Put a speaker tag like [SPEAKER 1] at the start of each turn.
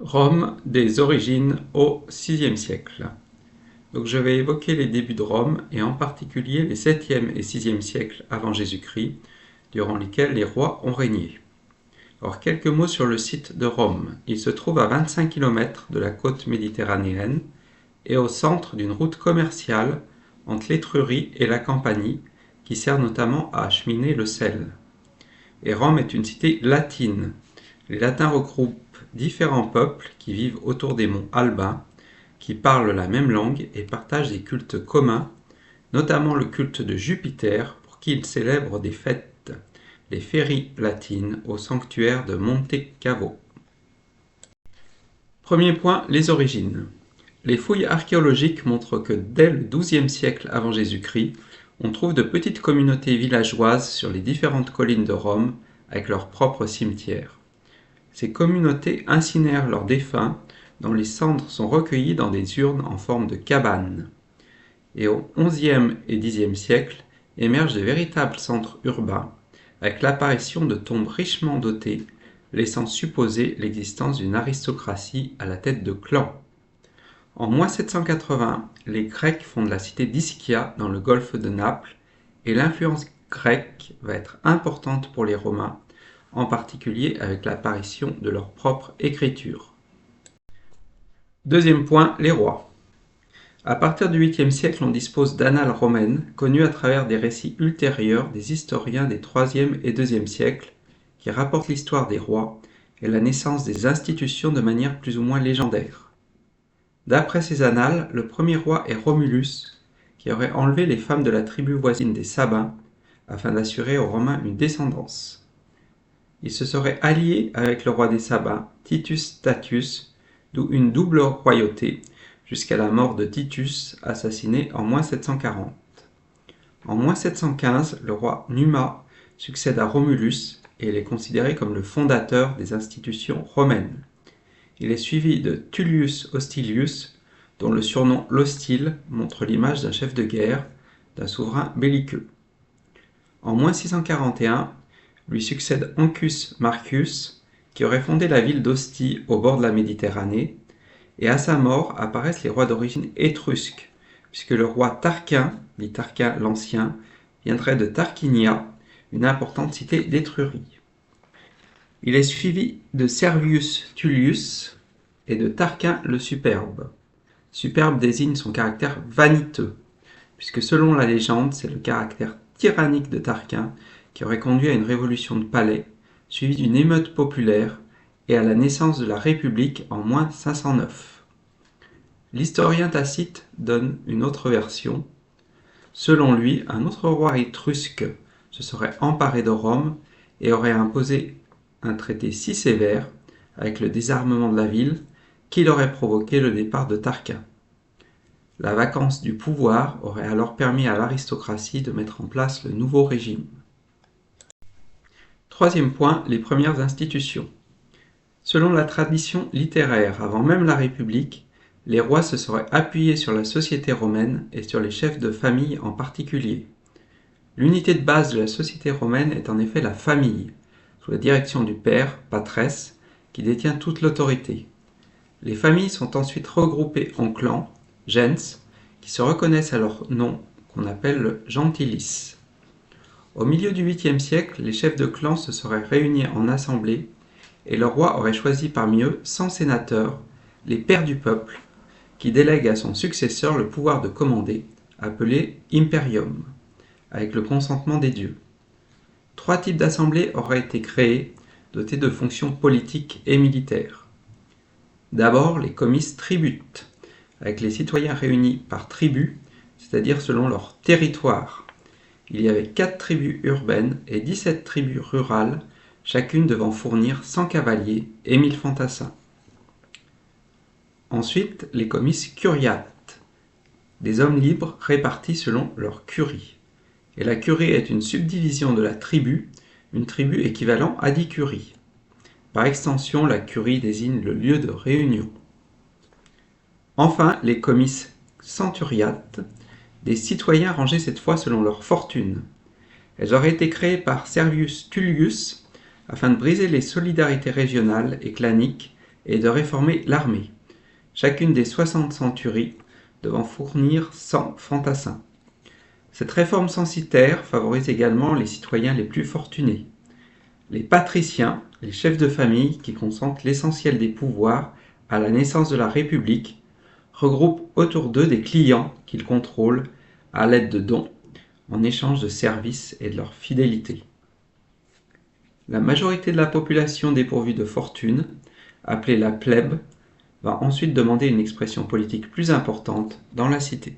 [SPEAKER 1] Rome des origines au VIe siècle. Donc je vais évoquer les débuts de Rome et en particulier les 7e et 6e siècles avant Jésus-Christ, durant lesquels les rois ont régné. Alors quelques mots sur le site de Rome. Il se trouve à 25 km de la côte méditerranéenne et au centre d'une route commerciale entre l'Étrurie et la Campanie qui sert notamment à acheminer le sel. Et Rome est une cité latine. Les latins regroupent différents peuples qui vivent autour des monts Alba, qui parlent la même langue et partagent des cultes communs, notamment le culte de Jupiter, pour qui ils célèbrent des fêtes, les féries latines, au sanctuaire de Monte Cavo. Premier point, les origines. Les fouilles archéologiques montrent que dès le XIIe siècle avant Jésus-Christ, on trouve de petites communautés villageoises sur les différentes collines de Rome avec leurs propres cimetières. Ces communautés incinèrent leurs défunts, dont les cendres sont recueillies dans des urnes en forme de cabanes. Et au XIe et Xe siècle émergent de véritables centres urbains, avec l'apparition de tombes richement dotées, laissant supposer l'existence d'une aristocratie à la tête de clans. En 780, les Grecs fondent la cité d'Ischia dans le golfe de Naples, et l'influence grecque va être importante pour les Romains, en particulier avec l'apparition de leur propre écriture. Deuxième point, les rois. À partir du 8e siècle, on dispose d'annales romaines, connues à travers des récits ultérieurs des historiens des 3e et 2e siècles, qui rapportent l'histoire des rois et la naissance des institutions de manière plus ou moins légendaire. D'après ces annales, le premier roi est Romulus, qui aurait enlevé les femmes de la tribu voisine des Sabins, afin d'assurer aux Romains une descendance. Il se serait allié avec le roi des Sabins, Titus Statius, d'où une double royauté, jusqu'à la mort de Titus, assassiné en 740. En 715, le roi Numa succède à Romulus et il est considéré comme le fondateur des institutions romaines. Il est suivi de Tullius Hostilius, dont le surnom l'Hostile montre l'image d'un chef de guerre, d'un souverain belliqueux. En 641, lui succède Ancus Marcius, qui aurait fondé la ville d'Ostie au bord de la Méditerranée, et à sa mort apparaissent les rois d'origine étrusque, puisque le roi Tarquin, dit Tarquin l'Ancien, viendrait de Tarquinia, une importante cité d'Étrurie. Il est suivi de Servius Tullius et de Tarquin le Superbe. Superbe désigne son caractère vaniteux, puisque selon la légende, c'est le caractère tyrannique de Tarquin qui aurait conduit à une révolution de palais, suivie d'une émeute populaire et à la naissance de la République en 509. L'historien Tacite donne une autre version. Selon lui, un autre roi étrusque se serait emparé de Rome et aurait imposé un traité si sévère, avec le désarmement de la ville, qu'il aurait provoqué le départ de Tarquin. La vacance du pouvoir aurait alors permis à l'aristocratie de mettre en place le nouveau régime. Troisième point, les premières institutions. Selon la tradition littéraire, avant même la République, les rois se seraient appuyés sur la société romaine et sur les chefs de famille en particulier. L'unité de base de la société romaine est en effet la famille, sous la direction du père, patresse, qui détient toute l'autorité. Les familles sont ensuite regroupées en clans, gens, qui se reconnaissent à leur nom, qu'on appelle le gentilis. Au milieu du 8e siècle, les chefs de clan se seraient réunis en assemblée et le roi aurait choisi parmi eux 100 sénateurs, les pairs du peuple, qui délèguent à son successeur le pouvoir de commander, appelé imperium, avec le consentement des dieux. 3 types d'assemblées auraient été créés, dotés de fonctions politiques et militaires. D'abord, les comices tributes, avec les citoyens réunis par tribus, c'est-à-dire selon leur territoire. Il y avait 4 tribus urbaines et 17 tribus rurales, chacune devant fournir 100 cavaliers et 1000 fantassins. Ensuite, les comices curiates, des hommes libres répartis selon leur curie. Et la curie est une subdivision de la tribu, une tribu équivalent à 10 curies. Par extension, la curie désigne le lieu de réunion. Enfin, les comices centuriates, des citoyens rangés cette fois selon leur fortune. Elles auraient été créées par Servius Tullius afin de briser les solidarités régionales et claniques et de réformer l'armée, chacune des 60 centuries devant fournir 100 fantassins. Cette réforme censitaire favorise également les citoyens les plus fortunés. Les patriciens, les chefs de famille qui concentrent l'essentiel des pouvoirs à la naissance de la République, regroupent autour d'eux des clients qu'ils contrôlent à l'aide de dons, en échange de services et de leur fidélité. La majorité de la population dépourvue de fortune, appelée la plèbe, va ensuite demander une expression politique plus importante dans la cité.